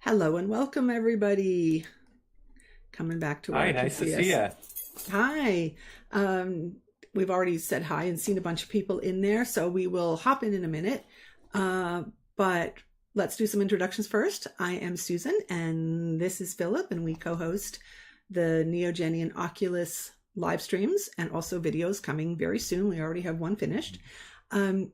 Hello and welcome, everybody. Coming back to where Hi, I can nice to see see us. you. Hi. Um, we've already said hi and seen a bunch of people in there, so we will hop in a minute. But let's do some introductions first. I am Susan, and this is Philip, and we co-host the Neogenian Oculus live streams and also videos coming very soon. We already have one finished.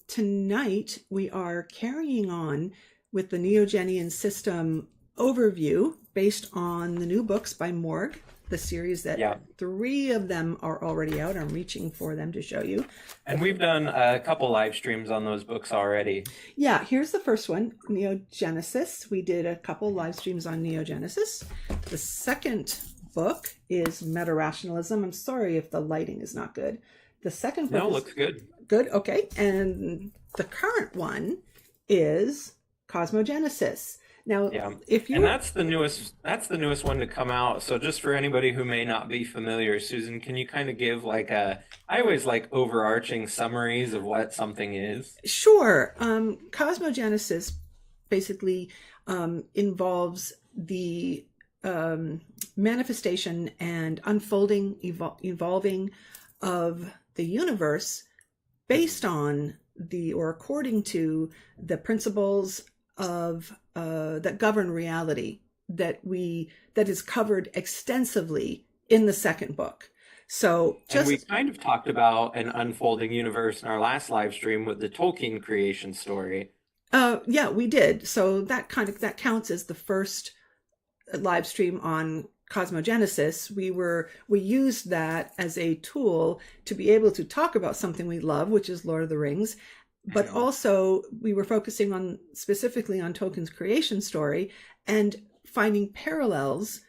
Tonight, we are carrying on with the Neogenian system overview based on the new books by Morg, the series that Yeah, three of them are already out. I'm reaching for them to show you. and we've done a couple live streams on those books already. Yeah, here's the first one, Neogenesis. We did a couple live streams on Neogenesis. The second book is Meta-Rationalism. I'm sorry if the lighting is not good. The second book No, is looks good. good, okay. And the current one is Cosmogenesis. Now, Yeah, if and you that's the newest one to come out. So just for anybody who may not be familiar, Susan, can you kind of give like I always like overarching summaries of what something is. Sure. Cosmogenesis basically involves the manifestation and unfolding, evolving of the universe based on the or according to the principles of that govern reality that is covered extensively in the second book. So And we just kind of talked about an unfolding universe in our last live stream with the Tolkien creation story. yeah, we did. So that counts as the first live stream on Cosmogenesis. We used that as a tool to be able to talk about something we love, which is Lord of the Rings, but Mhm. also we were focusing on specifically on Tolkien's creation story and finding parallels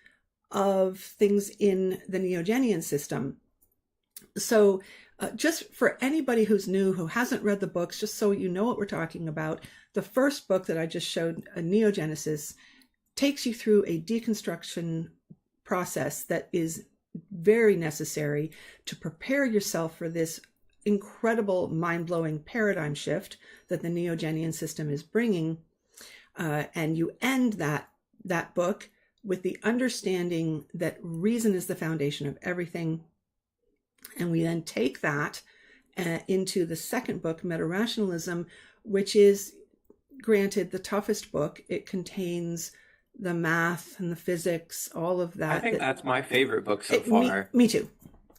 of things in the Neogenian system. So just for anybody who's new, who hasn't read the books, just so you know what we're talking about, the first book that I just showed, Neogenesis, takes you through a deconstruction process that is very necessary to prepare yourself for this incredible, mind-blowing paradigm shift that the Neogenian system is bringing. And you end that book with the understanding that reason is the foundation of everything. And we then take that into the second book, Meta-Rationalism, which is, granted, the toughest book. It contains the math and the physics, all of I that. think That that's my favorite book so it, me, far. me too.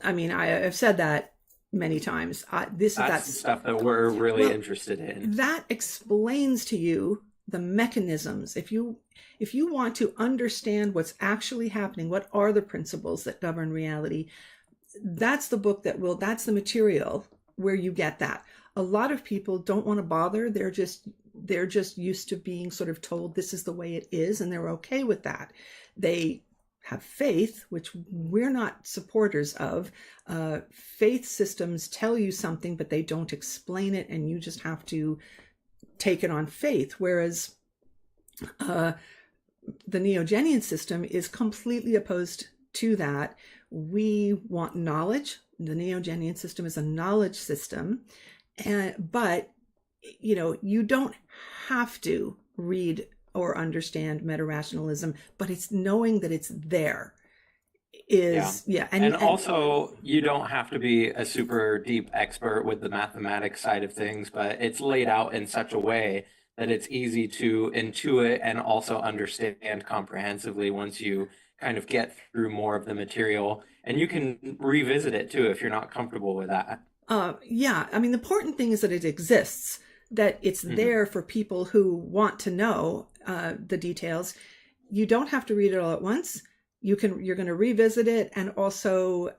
I mean, I've said that many times. That's the That's stuff that we're really well, interested in. that explains to you the mechanisms. If you want to understand what's actually happening, what are the principles that govern reality, that's the book that's the material where you get that. A lot of people don't want to bother. They're just used to being sort of told this is the way it is, and they're okay with that. They have faith, which we're not supporters of. Faith systems tell you something, but they don't explain it, and you just have to take it on faith. Whereas uh, the Neogenian system is completely opposed to that. We want knowledge. The Neogenian system is a knowledge system, but you don't have to read or understand meta-rationalism, but it's knowing that it's there Yeah. is, yeah. And And also, you don't have to be a super deep expert with the mathematics side of things, but it's laid out in such a way that it's easy to intuit and also understand comprehensively once you kind of get through more of the material. And you can revisit it too if you're not comfortable with that. yeah, I mean, the important thing is that it exists, that it's Mhm. there for people who want to know the details. You don't have to read it all at once. You're going to revisit it, and also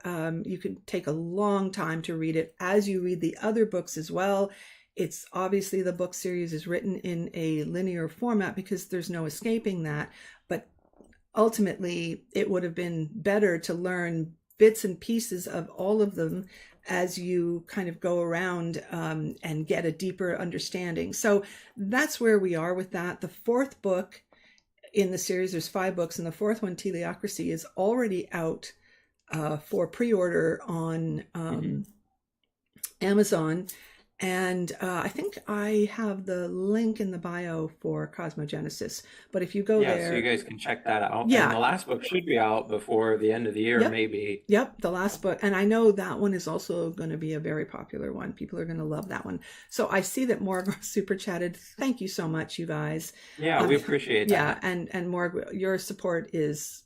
you can take a long time to read it as you read the other books as well. It's obviously, the book series is written in a linear format because there's no escaping that. But ultimately, it would have been better to learn bits and pieces of all of them as you kind of go around and get a deeper understanding. So that's where we are with that. The fourth book in the series, there's 5 books, and the fourth one, Teleocracy, is already out for pre-order on Mhm. Amazon. And I think I have the link in the bio for Cosmogenesis. But if you go Yeah, so you there, guys can check that out. And yeah, the last book should be out before the end of the year, yep, maybe. yep, the last book. And I know that one is also going to be a very popular one. People are going to love that one. So I see that Morg super chatted. Thank you so much, you guys. Yeah, we appreciate Yeah, that. and Morg, your support is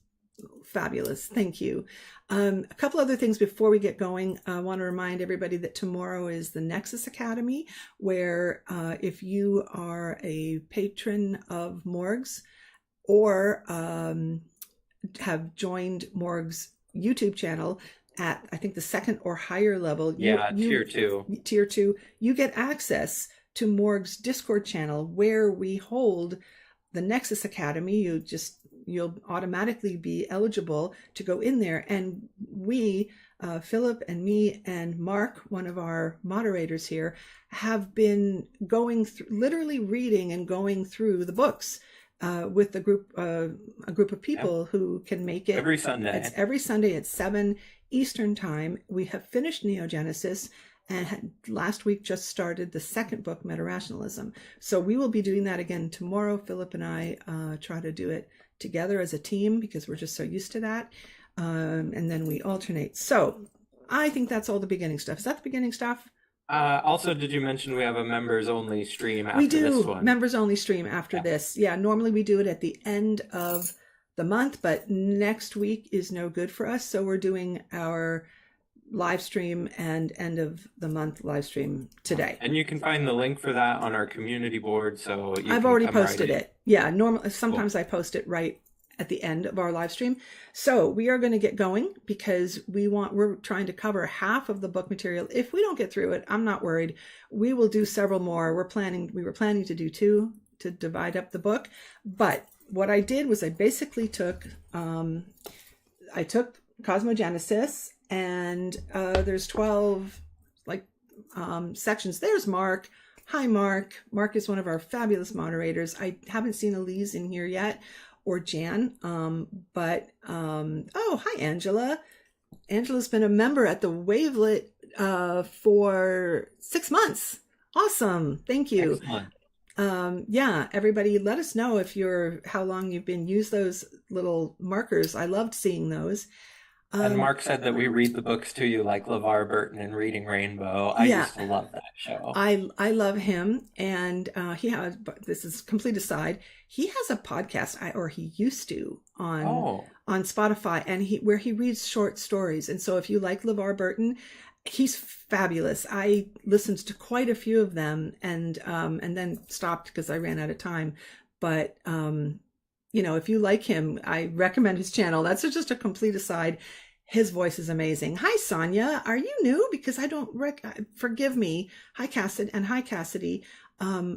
fabulous. Thank you. A couple other things before we get going. I want to remind everybody that tomorrow is the Nexus Academy, where if you are a patron of Morg's or have joined Morg's YouTube channel at, I think, the second or higher level, Yeah, tier two. tier two, you get access to Morg's Discord channel where we hold the Nexus Academy. You'll automatically be eligible to go in there. And we, Philip and me and Mark, one of our moderators here, have been going through, literally reading and going through the books with a group of people who can make it every Sunday. It's every Sunday at 7 Eastern time. We have finished Neogenesis, and last week just started the second book, Meta-Rationalism. So we will be doing that again tomorrow. Philip and I try to do it together as a team because we're just so used to that. And then we alternate. So I think that's all the beginning stuff. Is that the beginning stuff? Also, did you mention we have a members only stream after We do. this one? Members only stream after this. Yeah, normally we do it at the end of the month, but next week is no good for us. So we're doing our live stream and end of the month live stream today. And you can find the link for that on our community board. So I've already posted it. Yeah, normally sometimes I post it right at the end of our live stream. So we are going to get going because we're trying to cover half of the book material. If we don't get through it, I'm not worried. We will do several more. We were planning to do 2 to divide up the book. But what I did was I basically took Cosmogenesis, and there's 12 sections. There's Mark. Hi, Mark. Mark is one of our fabulous moderators. I haven't seen Elise in here yet, or Jan. Oh, hi, Angela. Angela's been a member at the Wavelet for 6 months. Awesome. Thank you. Excellent. Yeah, everybody, let us know how long you've been use those little markers. I loved seeing those. And Mark said that we read the books to you like LeVar Burton and Reading Rainbow. I used to love that show. I love him, and this is complete aside. He has a podcast, or he used to, on Spotify, and where he reads short stories. And so if you like LeVar Burton, he's fabulous. I listened to quite a few of them, and then stopped because I ran out of time. But if you like him, I recommend his channel. That's just a complete aside. His voice is amazing. Hi, Sonia. Are you new? Because I don't forgive me. Hi, Cassidy. I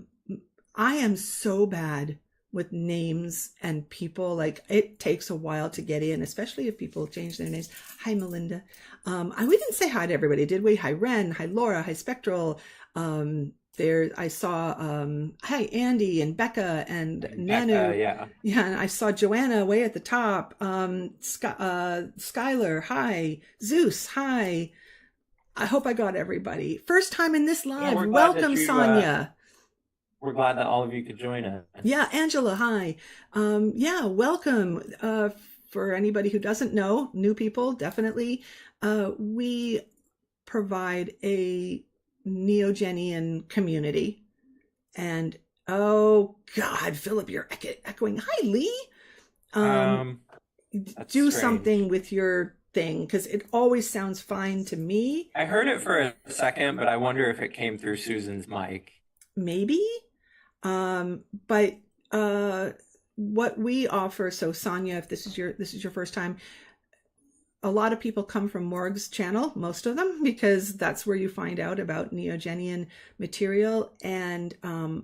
am so bad with names and people. Like, it takes a while to get in, especially if people change their names. Hi, Melinda. We didn't say hi to everybody, did we? Hi, Ren. Hi, Laura. Hi, Spectral. I saw hi, Andy and Becca and Nanu. Yeah, and I saw Joanna way at the top. Skylar, hi. Zeus, hi. I hope I got everybody. First time in this live. Yeah, welcome, Sonia. We're glad that all of you could join us. Yeah, Angela, hi. Welcome. For anybody who doesn't know, new people, definitely. We provide a Neogenian community, and oh God, Philip, you're echoing. Hi, Lee. Do strange. Something with your thing, because it always sounds fine to me. I heard it for a second, but I wonder if it came through Susan's mic. Maybe. But what we offer, so Sonia, if this is your first time, a lot of people come from Morg's channel, most of them, because that's where you find out about Neogenian material. And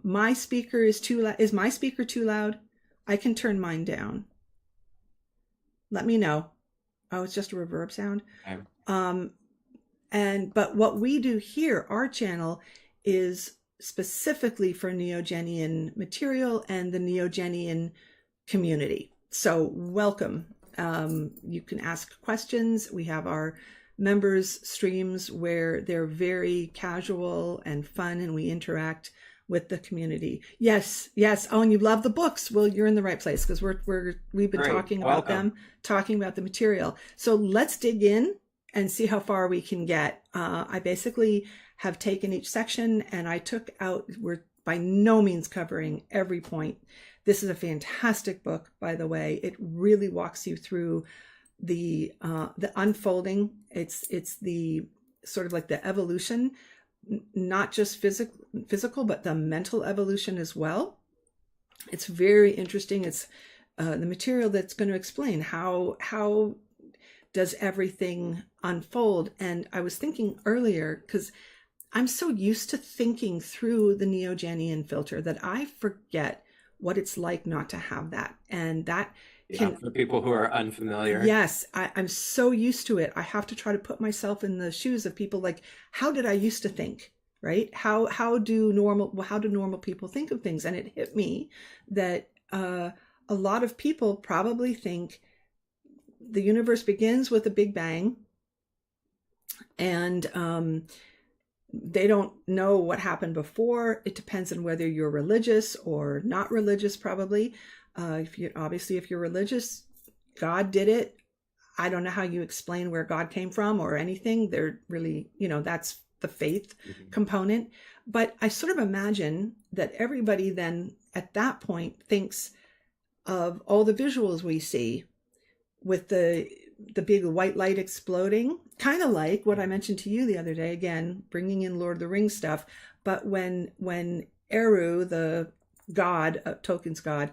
my speaker is too loud. Is my speaker too loud? I can turn mine down. Let me know. Oh, it's just a reverb sound. Okay. But what we do here, our channel, is specifically for Neogenian material and the Neogenian community. So welcome. You can ask questions. We have our members streams where they're very casual and fun, and we interact with the community. Yes, yes. Oh, and you love the books. Well, you're in the right place, because we've been Great. talking about Welcome. them, talking about the material. So let's dig in and see how far we can get. I basically have taken each section, and I took out, we're by no means covering every point. This is a fantastic book, by the way. It really walks you through the unfolding. It's the sort of like the evolution, not just physical, but the mental evolution as well. It's very interesting. It's the material that's going to explain how does everything unfold. And I was thinking earlier, because I'm so used to thinking through the Neogenian filter, that I forget what it's like not to have that. And that Yeah, for people who are unfamiliar. Yes, I'm so used to it. I have to try to put myself in the shoes of people, like, how did I used to think, right? How do normal people think of things? And it hit me that a lot of people probably think the universe begins with a big bang, and they don't know what happened before. It depends on whether you're religious or not religious, probably. If you're religious, God did it. I don't know how you explain where God came from or anything. They're really, that's the faith component. But I sort of imagine that everybody then at that point thinks of all the visuals we see with the big white light exploding, kind of like what I mentioned to you the other day, again, bringing in Lord of the Rings stuff. But when Eru, the god, Tolkien's god,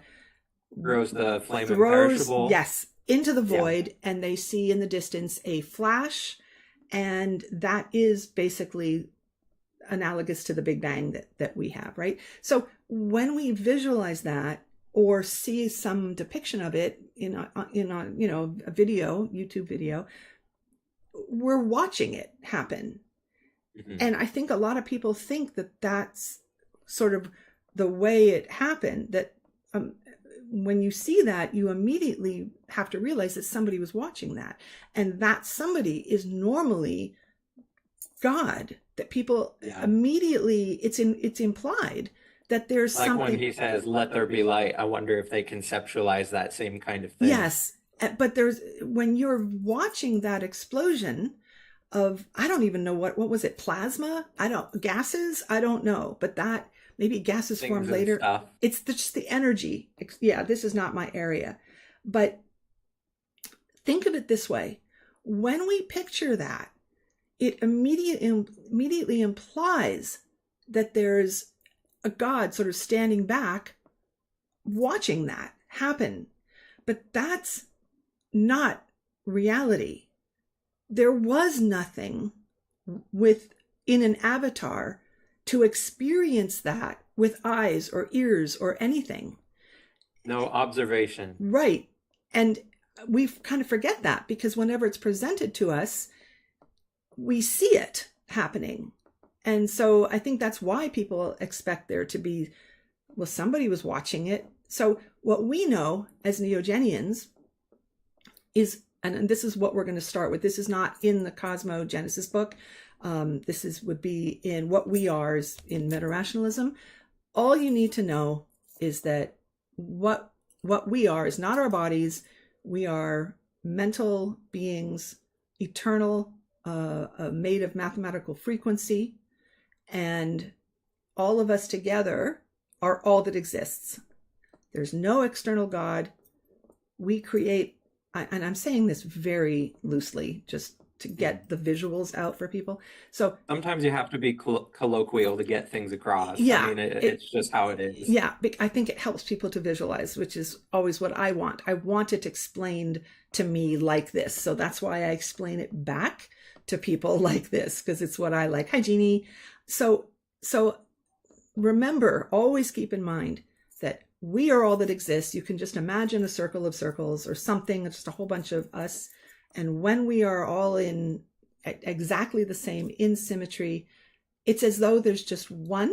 throws the flame imperishable, yes, into the void, and they see in the distance a flash, and that is basically analogous to the Big Bang that we have, right? So when we visualize that or see some depiction of it in a video, YouTube video, we're watching it happen. And I think a lot of people think that that's sort of the way it happened, that when you see that, you immediately have to realize that somebody was watching that. And that somebody is normally God, that people immediately, it's implied that there's like something. When he says, "Let there be light," I wonder if they conceptualize that same kind of thing. Yes. But when you're watching that explosion of, I don't even know what was it? Plasma? Gases? I don't know. But that, maybe gases Things formed and later. stuff. It's just the energy. Yeah, this is not my area. But think of it this way. When we picture that, it immediately implies that there's a God sort of standing back watching that happen. But that's not reality. There was nothing in an avatar to experience that with eyes or ears or anything. No observation. Right. And we kind of forget that, because whenever it's presented to us, we see it happening. And so I think that's why people expect there to be, well, somebody was watching it. So what we know as Neogenians is, and this is what we're going to start with. This is not in the Cosmogenesis book. This would be in what we are in meta-rationalism. All you need to know is that what we are is not our bodies. We are mental beings, eternal, made of mathematical frequency, and all of us together are all that exists. There's no external God. We create, and I'm saying this very loosely, just to get the visuals out for people. So sometimes you have to be colloquial to get things across. Yeah, I mean, it's just how it is. Yeah, I think it helps people to visualize, which is always what I want. I want it explained to me like this. So that's why I explain it back to people like this, because it's what I like. Hi, Jeannie. So remember, always keep in mind that we are all that exists. You can just imagine a circle of circles or something, just a whole bunch of us. And when we are all in exactly the same, in symmetry, it's as though there's just one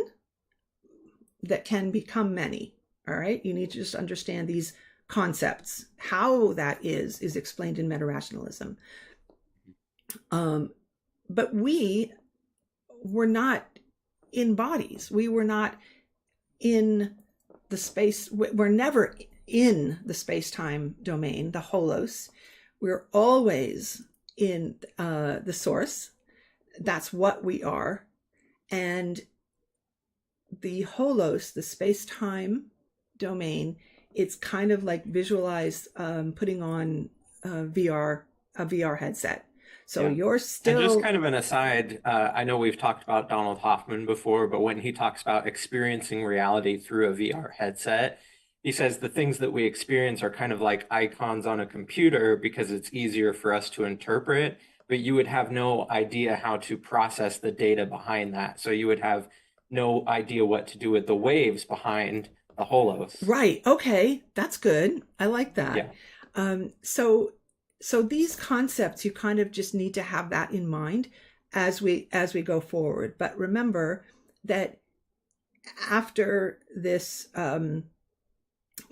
that can become many. All right. You need to just understand these concepts. How that is explained in meta-rationalism. Um, but we were not in bodies. We were not in the space. We're never in the space-time domain, the holos. We're always in the source. That's what we are. And the holos, the space-time domain, it's kind of like visualize putting on a VR headset. So Yeah. you're And just still kind of an aside, I know we've talked about Donald Hoffman before, but when he talks about experiencing reality through a VR headset, he says the things that we experience are kind of like icons on a computer because it's easier for us to interpret, but you would have no idea how to process the data behind that. So you would have no idea what to do with the waves behind the holos. right. Okay, that's good. I like that. Yeah. So these concepts, you kind of just need to have that in mind as we go forward. But remember that after this kind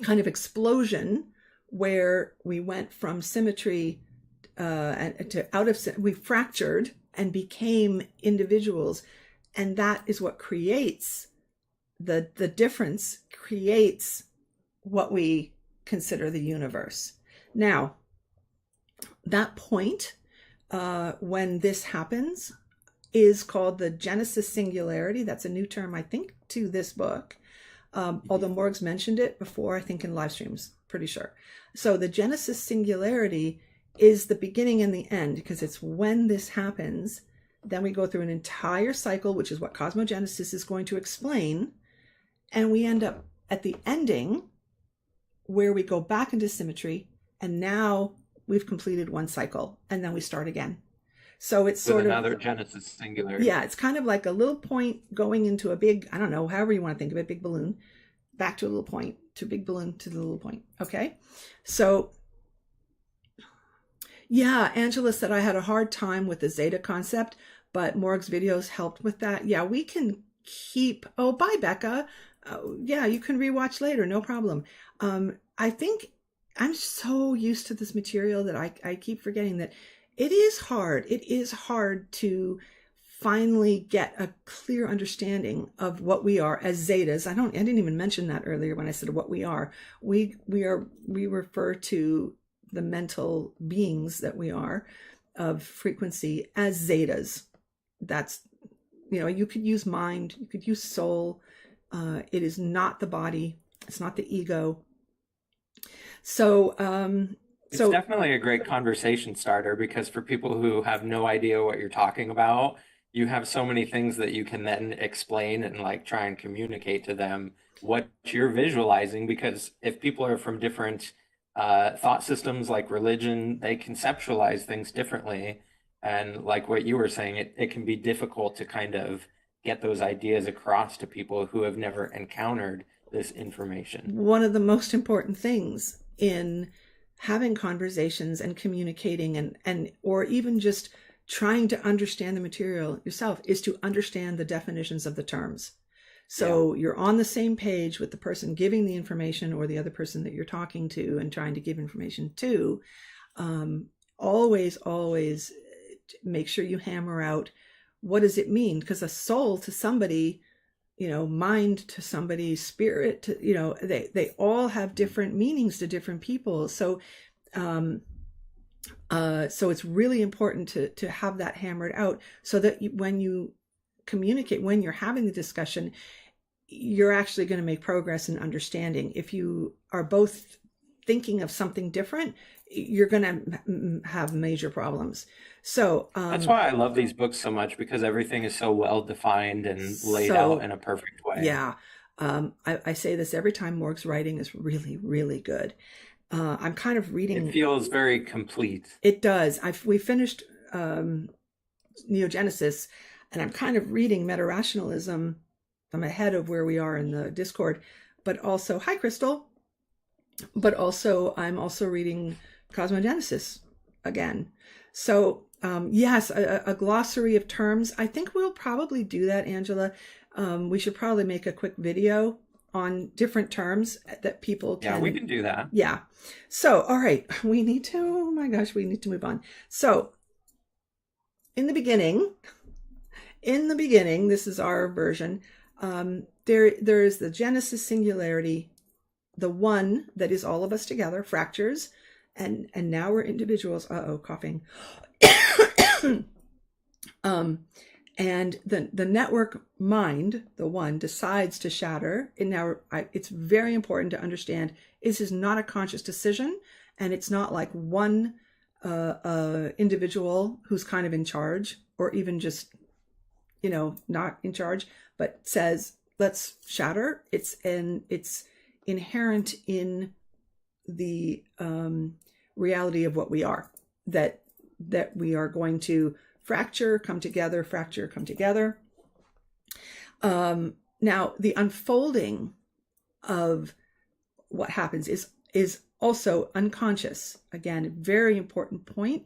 of explosion where we went from symmetry to out of, we fractured and became individuals, and that is what creates the difference, creates what we consider the universe. Now, that point when this happens is called the Genesis Singularity. That's a new term, I think, to this book. Although Morg's mentioned it before, I think in live streams, pretty sure. So the Genesis Singularity is the beginning and the end, because it's when this happens, then we go through an entire cycle, which is what Cosmogenesis is going to explain, and we end up at the ending where we go back into symmetry, and now we've completed one cycle, and then we start again. So it's sort With of another Genesis Singularity. yeah, it's kind of like a little point going into a big, I don't know, however you want to think of it, big balloon, back to a little point, to a big balloon, to the little point. Okay. So yeah, Angela said I had a hard time with the zeta concept, but Morg's videos helped with that. Yeah, we can keep, oh, bye, Becca. Yeah, you can rewatch later, no problem. I think I'm so used to this material that I keep forgetting that it is hard. It is hard to finally get a clear understanding of what we are as zetas. I didn't even mention that earlier when I said what we are. We refer to the mental beings that we are of frequency as zetas. That's, you could use mind, you could use soul. It is not the body. It's not the ego. So, It's definitely a great conversation starter because for people who have no idea what you're talking about, you have so many things that you can then explain and like try and communicate to them what you're visualizing. Because if people are from different thought systems like religion, they conceptualize things differently. And like what you were saying, it can be difficult to kind of get those ideas across to people who have never encountered this information. one of the most important things in having conversations and communicating and or even just trying to understand the material yourself is to understand the definitions of the terms. So you're on the same page with the person giving the information or the other person that you're talking to and trying to give information to. Always make sure you hammer out, what does it mean? Because a soul to somebody, mind to somebody, spirit to, they all have different meanings to different people. So so it's really important to have that hammered out so that when you communicate, when you're having the discussion, you're actually going to make progress in understanding. If you are both thinking of something different, you're going to have major problems. So that's why I love these books so much, because everything is so well defined and laid out in a perfect way. Yeah. I say this every time. Morg's writing is really, really good. I'm kind of reading. It feels very complete. It does. We finished Neogenesis, and I'm kind of reading Meta-Rationalism. I'm ahead of where we are in the Discord, but also, hi, Crystal. But also, I'm also reading Cosmogenesis again. So, yes, a glossary of terms. I think we'll probably do that, Angela. We should probably make a quick video on different terms that people can. Yeah, we can do that. Yeah. So, all right, we need to, oh my gosh, we need to move on. So, in the beginning, this is our version. There is the Genesis Singularity, the one that is all of us together, fractures, and now we're individuals. Coughing. And the network mind, the one, decides to shatter. And now it's very important to understand this is not a conscious decision, and it's not like one individual who's kind of in charge, or even just, not in charge, but says, let's shatter. It's inherent in the reality of what we are, that we are going to fracture, come together, fracture, come together. Now, the unfolding of what happens is also unconscious. Again, very important point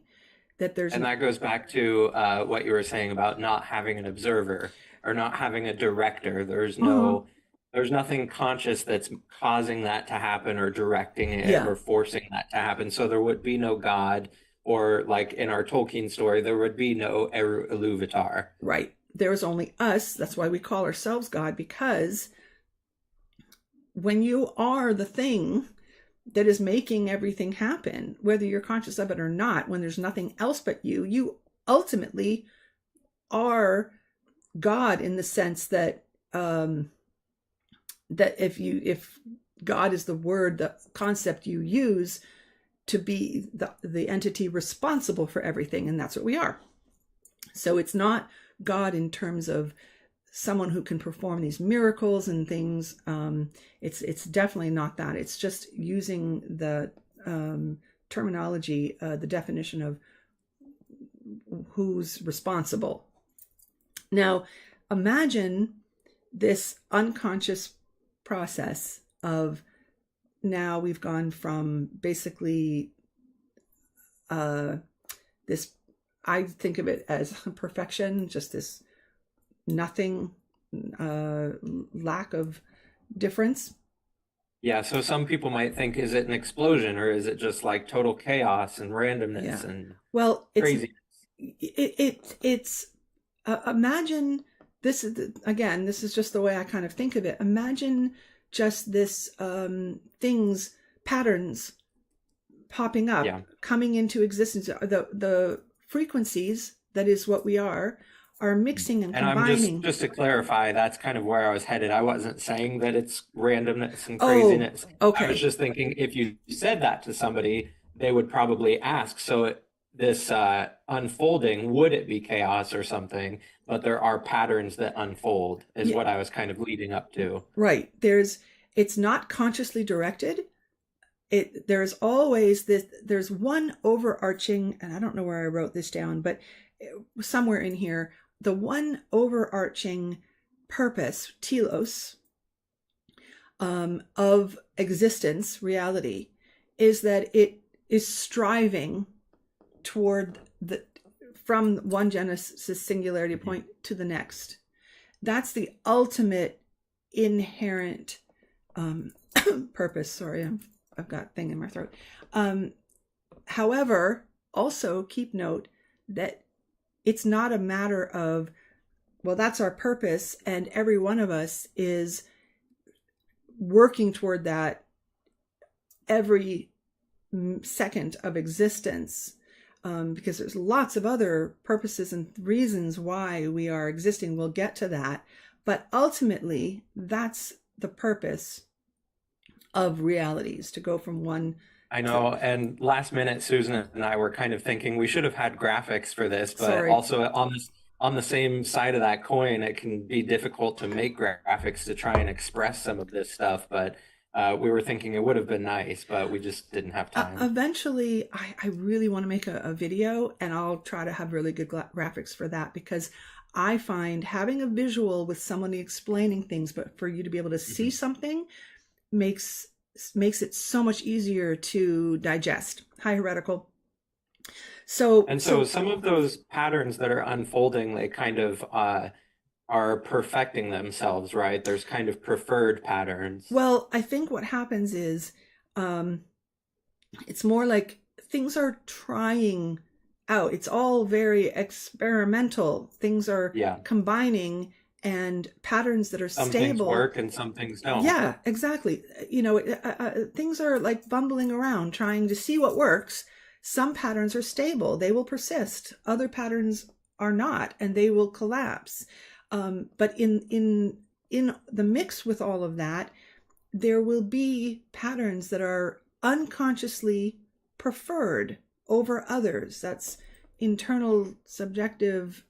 that there's... And that goes back to what you were saying about not having an observer or not having a director. There's nothing conscious that's causing that to happen or directing it or forcing that to happen. So there would be no God, or like in our Tolkien story, there would be no Eru Iluvatar. Right. There's only us. That's why we call ourselves God, because when you are the thing that is making everything happen, whether you're conscious of it or not, when there's nothing else but you ultimately are God, in the sense that that if God is the word, the concept you use to be the entity responsible for everything, and that's what we are. So it's not God in terms of someone who can perform these miracles and things. It's definitely not that. It's just using the terminology, the definition of who's responsible. Now, imagine this unconscious process of, now we've gone from basically this, I think of it as perfection, just this nothing, lack of difference. Yeah, so some people might think, is it an explosion, or is it just like total chaos and randomness and craziness? It's imagine this again, this is just the way I kind of think of it. Imagine just this things, patterns popping up, coming into existence. The frequencies, that is what we are mixing and combining. I'm just to clarify, that's kind of where I was headed. I wasn't saying that it's randomness and craziness. Okay. I was just thinking, if you said that to somebody, they would probably ask, so this unfolding, would it be chaos or something? But there are patterns that unfold, is what I was kind of leading up to. Right. It's not consciously directed. There's always this, there's one overarching, and I don't know where I wrote this down, but somewhere in here, the one overarching purpose, telos, of existence, reality, is that it is striving toward from one Genesis singularity point to the next. That's the ultimate inherent purpose. Sorry, I've got a thing in my throat. However, also keep note that it's not a matter of, well, that's our purpose, and every one of us is working toward that every second of existence, because there's lots of other purposes and reasons why we are existing. We'll get to that. But ultimately, that's the purpose of realities, to go from one. I know, and last minute, Susan and I were kind of thinking we should have had graphics for this, but also on the same side of that coin, it can be difficult to make graphics to try and express some of this stuff. But we were thinking it would have been nice, but we just didn't have time. Eventually, I really want to make a video, and I'll try to have really good graphics for that, because I find having a visual with someone explaining things, but for you to be able to see something makes it so much easier to digest. Hi, Heretical. So some of those patterns that are unfolding, they kind of are perfecting themselves, right? There's kind of preferred patterns. Well, I think what happens is it's more like things are trying out. It's all very experimental. Things are Yeah. combining, and patterns that are Some things stable. work and some things don't. Yeah, exactly. Things are like bumbling around trying to see what works. Some patterns are stable, they will persist. Other patterns are not, and they will collapse. But in the mix with all of that, there will be patterns that are unconsciously preferred over others. That's internal, subjective,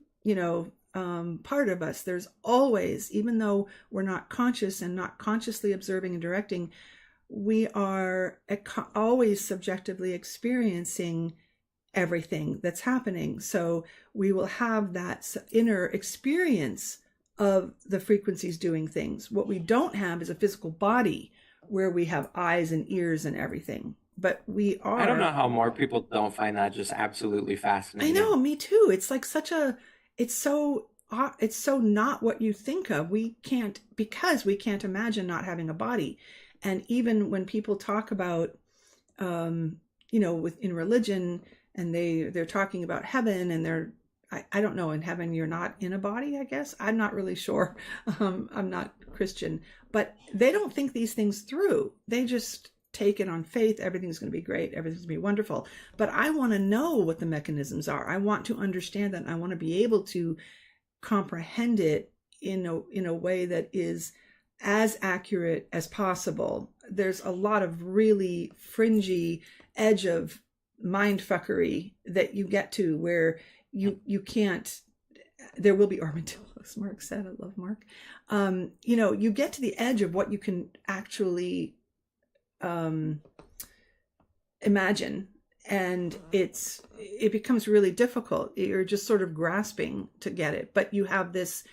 part of us. There's always, even though we're not conscious and not consciously observing and directing, we are always subjectively experiencing everything that's happening. So we will have that inner experience of the frequencies doing things. What we don't have is a physical body where we have eyes and ears and everything. But we I don't know are. how more people don't find that just absolutely I know, fascinating. me too. It's like it's so not what you think of. We can't, because we can't imagine not having a body. And even when people talk about, within religion, and they're talking about heaven, and I don't know, in heaven you're not in a body, I guess. I'm not really sure. I'm not Christian, but they don't think these things through. They just take it on faith. Everything's going to be great. Everything's going to be wonderful. But I want to know what the mechanisms are. I want to understand that. I want to be able to comprehend it in a way that is as accurate as possible. There's a lot of really fringy edge of mind fuckery that you get to where you can't. There will be armadillos, Mark said. I love Mark. You get to the edge of what you can actually imagine, and it becomes really difficult. You're just sort of grasping to get it, but you have this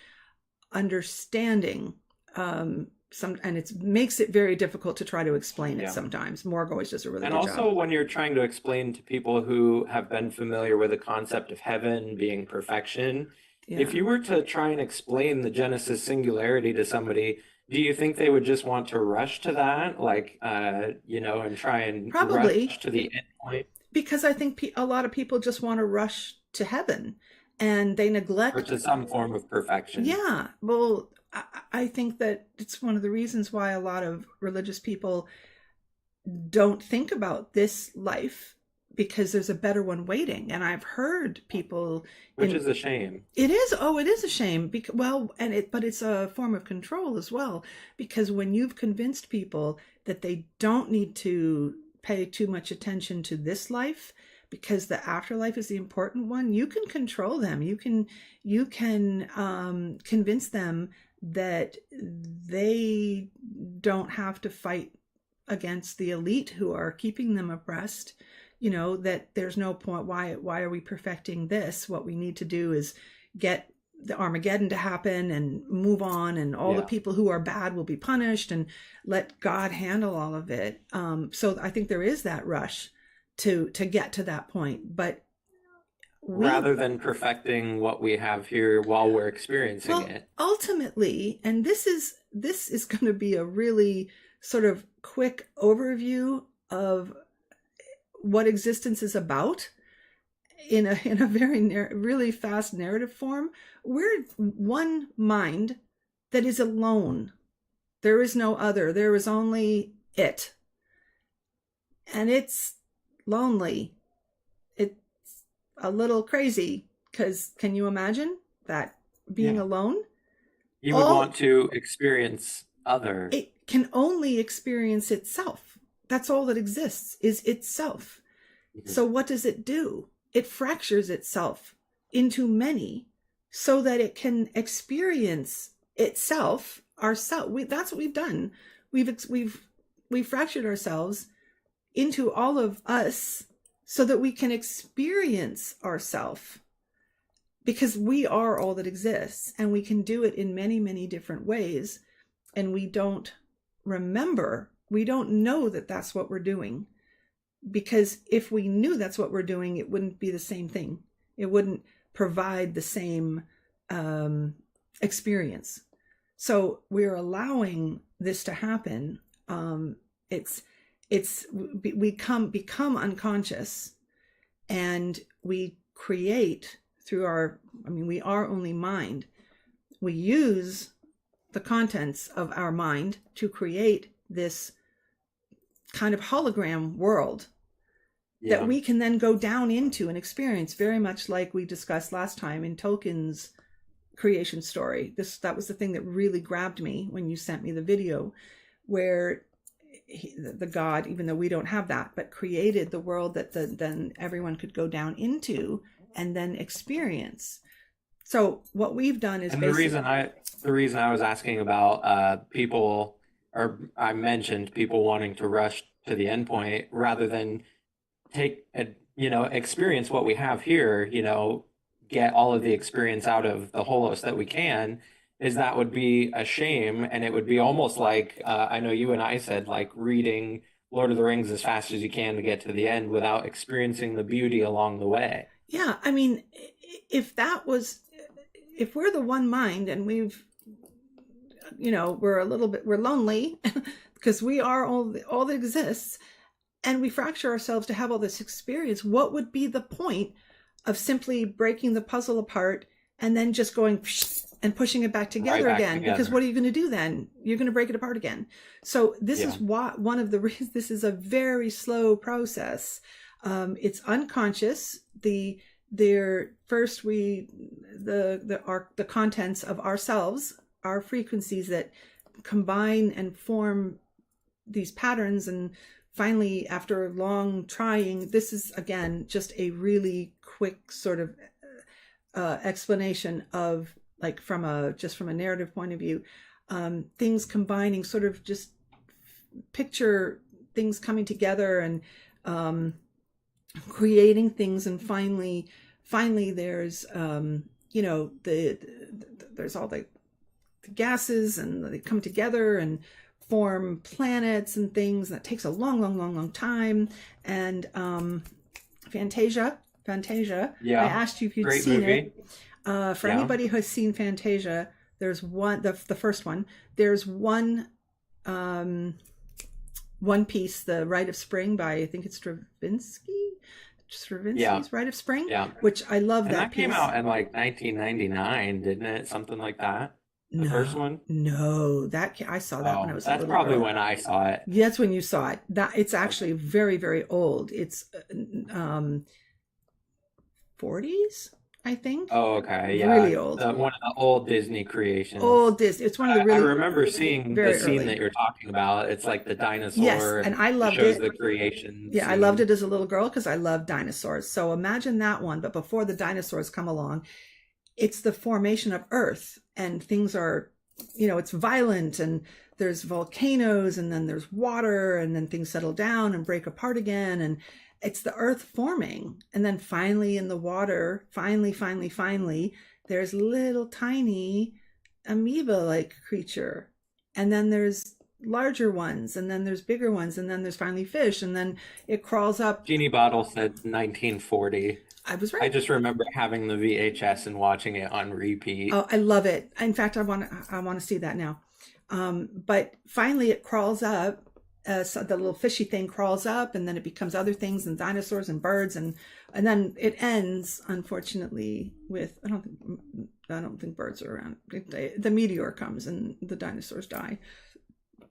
understanding, and it makes it very difficult to try to explain it. Yeah. Sometimes Morg always does a really And good also, job. when you're trying to explain to people who have been familiar with the concept of heaven being perfection, if Yeah, you were to try and explain the Genesis singularity to somebody, do you think they would just want to rush to that, like, and try and probably, rush to the end point, because I think a lot of people just want to rush to heaven, and they or neglect. to some form of perfection? Yeah, well, I think that it's one of the reasons why a lot of religious people don't think about this life, because there's a better one waiting. And I've heard people Which in. is a shame. It is. Oh, it is a shame. Because, well, but it's a form of control as well. Because when you've convinced people that they don't need to pay too much attention to this life, because the afterlife is the important one, you can control them. You can convince them that they don't have to fight against the elite who are keeping them oppressed. That there's no point. Why are we perfecting this? What we need to do is get the Armageddon to happen and move on, and all the Yeah. people who are bad will be punished, and let God handle all of it. So I think there is that rush to get to that point. But we Rather than perfecting what we have here while we're experiencing well, it. ultimately, and this is going to be a really sort of quick overview of what existence is about in a very really fast narrative form. We're one mind that is alone. There is no other. There is only it, and it's lonely. It's a little crazy, because can you imagine that, being Yeah. alone? You would All want to experience other. It can only experience itself. That's all that exists, is itself. Mhm. So what does it do? It fractures itself into many so that it can experience itself, ourself. That's what we've done. We've fractured ourselves into all of us so that we can experience ourself, because we are all that exists, and we can do it in many, many different ways. And we don't remember, we don't know that that's what we're doing. Because if we knew that's what we're doing, it wouldn't be the same thing. It wouldn't provide the same experience. So we're allowing this to happen. We become unconscious, and we create through our, I mean, we are only mind. We use the contents of our mind to create this kind of hologram world that we can then go down into and experience, very much like we discussed last time in Tolkien's creation story. That was the thing that really grabbed me when you sent me the video, where the god, even though we don't have that, but created the world that then everyone could go down into and then experience. So what we've done is, and the reason I was asking about people, or I mentioned people wanting to rush to the end point rather than take a, experience what we have here, get all of the experience out of the holos that we can, is that would be a shame. And it would be almost like, I know you and I said, like reading Lord of the Rings as fast as you can to get to the end without experiencing the beauty along the way. Yeah, I mean, if we're the one mind and we're we're lonely because we are all that exists, and we fracture ourselves to have all this experience, what would be the point of simply breaking the puzzle apart and then just going and pushing it back together again? Because what are you going to do then? You're going to break it apart again. So this is one of the reasons this is a very slow process. It's unconscious. The contents of ourselves, our frequencies that combine and form these patterns, and finally, after long trying, this is again just a really quick sort of explanation of, like, from a narrative point of view, things combining, sort of just picture things coming together and creating things, and finally there's there's all the gases, and they come together and form planets and things. That takes a long time. And Fantasia, I asked you if you'd seen it. For anybody who has seen Fantasia, there's one, the first one, there's one piece, The Rite of Spring, by, I think it's Stravinsky's Rite of Spring, which I love. That piece came out in like 1999, didn't it? Something like that. The first one? No, I saw that when I was a little girl. That's probably when I saw it. Yeah, that's when you saw it. That it's actually very, very old. It's 40s, I think. Oh, okay, yeah. Really old. One of the old Disney creations. Old Disney. It's one of the really. I remember seeing the scene early that you're talking about. It's like the dinosaur. Yes, and I loved shows it. The creation. Yeah, scene. I loved it as a little girl because I love dinosaurs. So imagine that one, but before the dinosaurs come along, it's the formation of Earth, and things are, it's violent, and there's volcanoes, and then there's water, and then things settle down and break apart again, and it's the Earth forming. And then finally in the water, finally, there's little tiny amoeba-like creature. And then there's larger ones, and then there's bigger ones, and then there's finally fish, and then it crawls up. Jeannie Bottle said 1940. I was right. I just remember having the VHS and watching it on repeat. Oh, I love it. In fact, I want to see that now. But finally it crawls up. So the little fishy thing crawls up, and then it becomes other things, and dinosaurs and birds, and then it ends, unfortunately, with I don't think birds are around. The meteor comes and the dinosaurs die.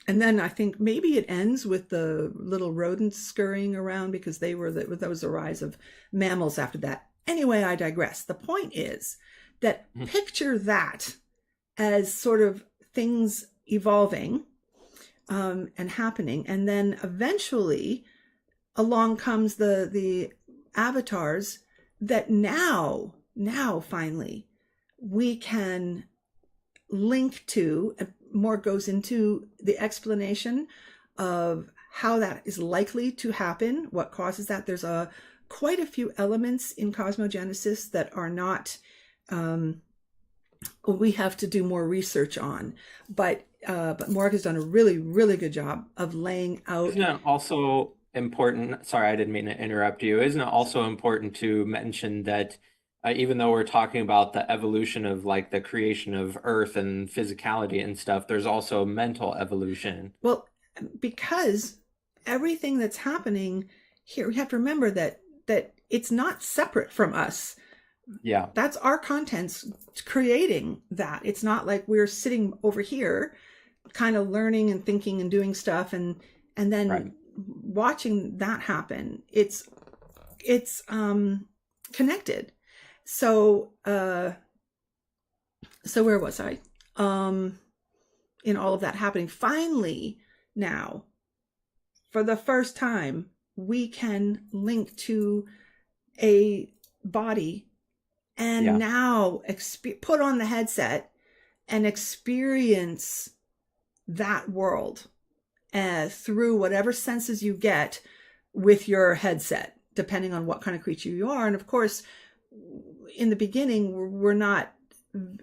And then I think maybe it ends with the little rodents scurrying around, because that was the rise of mammals after that. Anyway, I digress. The point is that picture that as sort of things evolving and happening, and then eventually along comes the avatars that now finally we can link to. More goes into the explanation of how that is likely to happen, what causes that. There's quite a few elements in Cosmogenesis that are not, we have to do more research on, but Morg has done a really, really good job of laying out. Isn't it also important? Sorry, I didn't mean to interrupt you. Isn't it also important to mention that even though we're talking about the evolution of like the creation of Earth and physicality and stuff, there's also mental evolution. Well, because everything that's happening here, we have to remember that that it's not separate from us. Yeah. That's our contents creating that. It's not like we're sitting over here kind of learning and thinking and doing stuff and then Right. watching that happen. It's connected. So so where was I? In all of that happening, finally now, for the first time, we can link to a body and Yeah. now put on the headset and experience that world through whatever senses you get with your headset, depending on what kind of creature you are. And of course, in the beginning, we're not we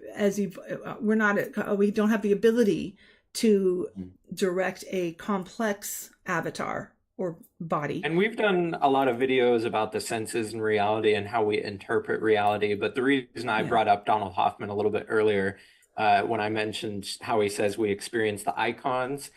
don't have the ability to direct a complex avatar or body. And we've done a lot of videos about the senses and reality and how we interpret reality. But the reason I brought up Donald Hoffman a little bit earlier, when I mentioned how he says we experience the icons,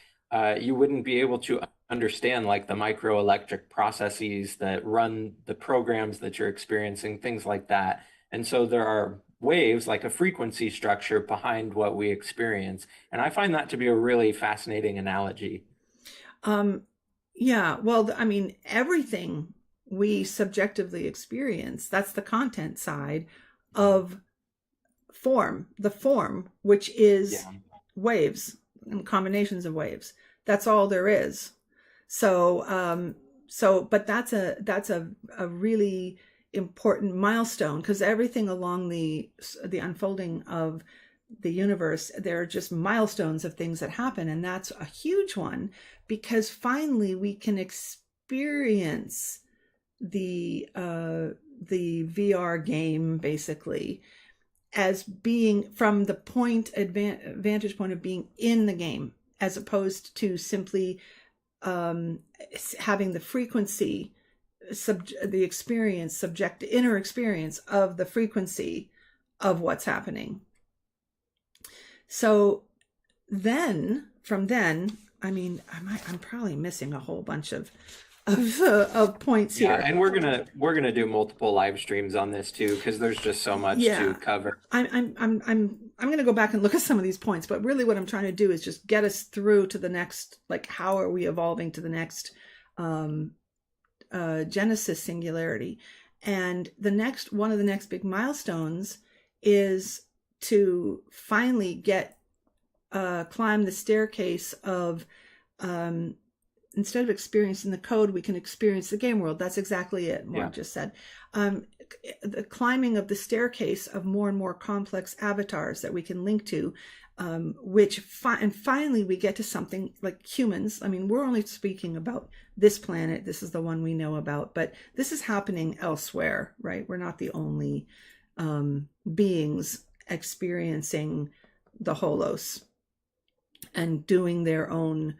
you wouldn't be able to understand like the microelectric processes that run the programs that you're experiencing, things like that. And so there are waves, like a frequency structure behind what we experience. And I find that to be a really fascinating analogy. Yeah, well, I mean, everything we subjectively experience, that's the content side of the form, which is waves and combinations of waves. That's all there is. So, but that's a really important milestone, because everything along the unfolding of the universe, there are just milestones of things that happen, and that's a huge one, because finally we can experience the VR game basically as being from the vantage point of being in the game, as opposed to simply having the frequency the experience inner experience of the frequency of what's happening. So then, I mean, I'm probably missing a whole bunch of points here. Yeah, and we're gonna do multiple live streams on this too, because there's just so much to cover. I'm gonna go back and look at some of these points, but really what I'm trying to do is just get us through to the next, like, how are we evolving to the next Genesis Singularity. And one of the next big milestones is to finally get climb the staircase of instead of experiencing the code, we can experience the game world. That's exactly it. Mark just said. The climbing of the staircase of more and more complex avatars that we can link to, and finally we get to something like humans. I mean, we're only speaking about this planet. This is the one we know about, but this is happening elsewhere, right? We're not the only beings experiencing the holos and doing their own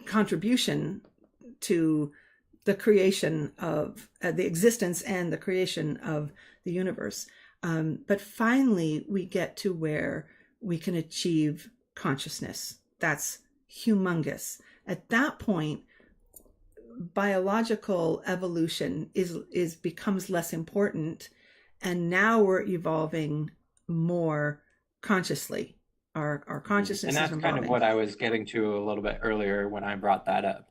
contribution to the creation of the existence and the creation of the universe. But finally, we get to where we can achieve consciousness. That's humongous. At that point, biological evolution becomes less important, and now we're evolving more consciously. Our consciousness, and that's is kind of what I was getting to a little bit earlier when I brought that up.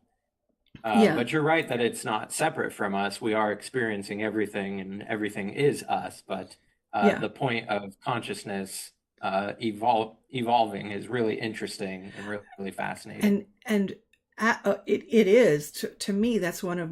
But you're right that it's not separate from us. We are experiencing everything, and everything is us. But the point of consciousness evolving is really interesting and really, really fascinating. And it is to me. That's one of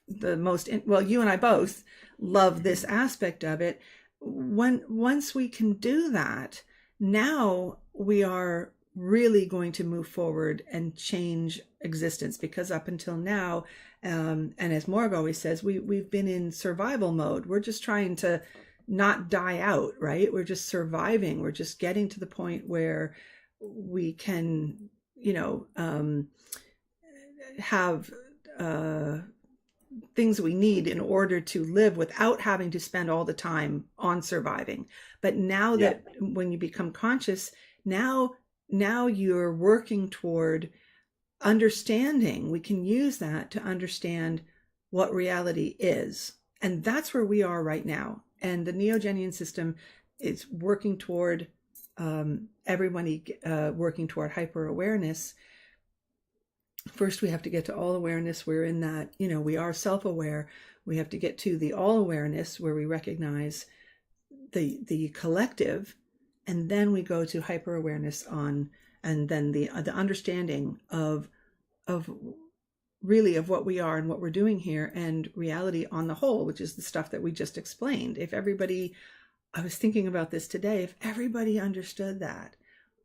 the most well. You and I both love this aspect of it. Once we can do that, now we are really going to move forward and change existence, because up until now, and as Morg always says, we've been in survival mode. We're just trying to not die out, right? We're just surviving. We're just getting to the point where we can, have things we need in order to live without having to spend all the time on surviving. But now that when you become conscious, now you're working toward understanding. We can use that to understand what reality is. And that's where we are right now. And the Neogenian system is working toward everybody working toward hyper awareness. First, we have to get to all awareness. We're in that, we are self-aware. We have to get to the all awareness where we recognize the collective, and then we go to hyper awareness and then the understanding of really of what we are and what we're doing here, and reality on the whole, which is the stuff that we just explained. I was thinking about this today, if everybody understood that,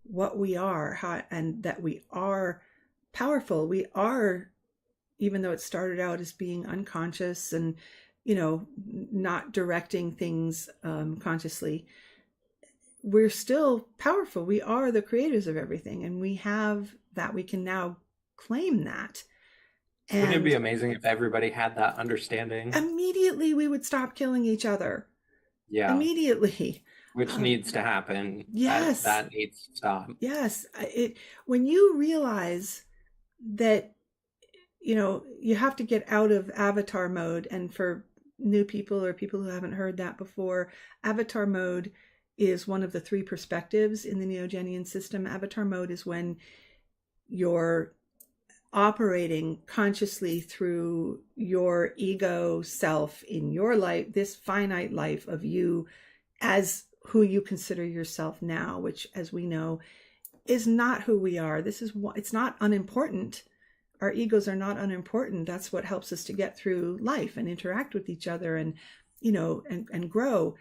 what we are, and that we are powerful, we are, even though it started out as being unconscious and, not directing things consciously, we're still powerful. We are the creators of everything, and we have that. We can now claim that. And wouldn't it be amazing if everybody had that understanding? Immediately we would stop killing each other. Yeah. Immediately. Which needs to happen. Yes. That needs to stop. Yes. When you realize that, you have to get out of avatar mode, and for new people or people who haven't heard that before, avatar mode is one of the 3 perspectives in the Neogenian system. Avatar mode is when you're operating consciously through your ego self in your life, this finite life of you as who you consider yourself now, which, as we know, is not who we are. It's not unimportant. Our egos are not unimportant. That's what helps us to get through life and interact with each other and, and grow.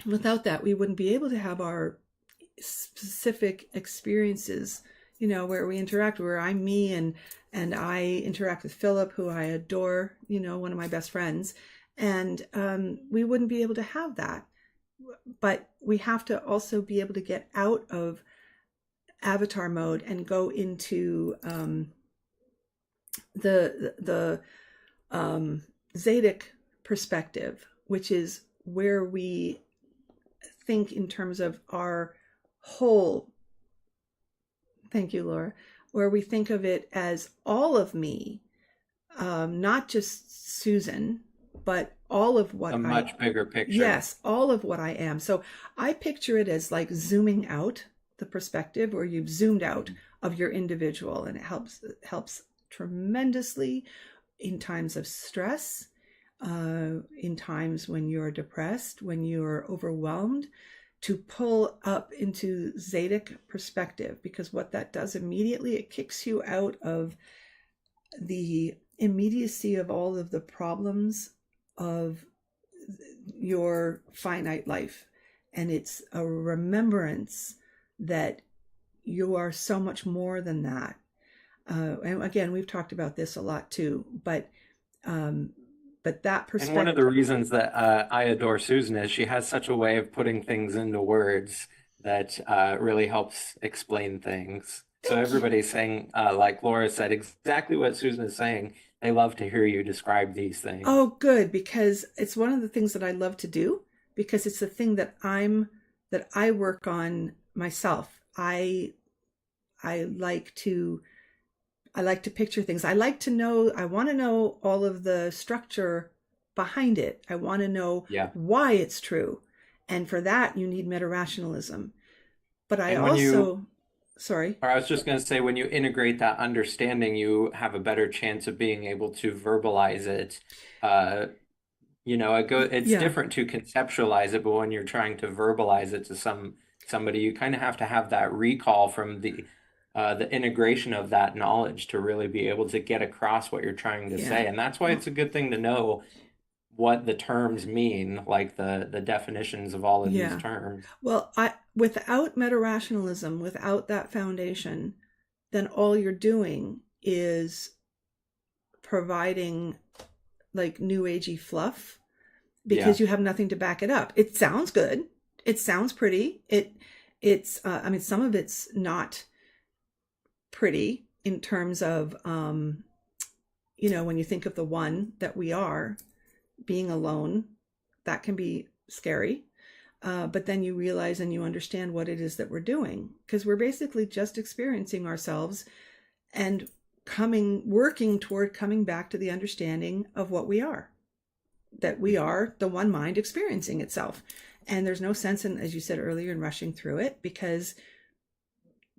Without that, we wouldn't be able to have our specific experiences, where we interact, where I'm me and I interact with Philip, who I adore, one of my best friends. And we wouldn't be able to have that. But we have to also be able to get out of avatar mode and go into the Zedic perspective, which is where we think in terms of our whole. Thank you, Laura. Where we think of it as all of me, not just Susan, but all of what a much bigger picture. Yes, all of what I am. So I picture it as like zooming out the perspective, where you've zoomed out of your individual, and it helps tremendously in times of stress, in times when you're depressed, when you're overwhelmed, to pull up into Zedic perspective, because what that does immediately, it kicks you out of the immediacy of all of the problems of your finite life. And it's a remembrance that you are so much more than that. And again, we've talked about this a lot too, but that perspective. And one of the reasons that I adore Susan is she has such a way of putting things into words that really helps explain things. So everybody's saying, like Laura said, exactly what Susan is saying. They love to hear you describe these things. Oh, good, because it's one of the things that I love to do, because it's the thing that I work on myself. I like to picture things. I want to know all of the structure behind it. I want to know why it's true. And for that, you need meta-rationalism. But I sorry. Or I was just going to say, when you integrate that understanding, you have a better chance of being able to verbalize it. It's different to conceptualize it, but when you're trying to verbalize it to somebody, you kind of have to have that recall from the integration of that knowledge to really be able to get across what you're trying to say. And that's why it's a good thing to know what the terms mean, like the definitions of all of these terms. Well, without meta-rationalism, without that foundation, then all you're doing is providing like new agey fluff, because you have nothing to back it up. It sounds good. It sounds pretty. It's some of it's not pretty in terms of, when you think of the one that we are, being alone, that can be scary. But then you realize and you understand what it is that we're doing, because we're basically just experiencing ourselves. And working toward coming back to the understanding of what we are, that we are the one mind experiencing itself. And there's no sense in, as you said earlier, in rushing through it, because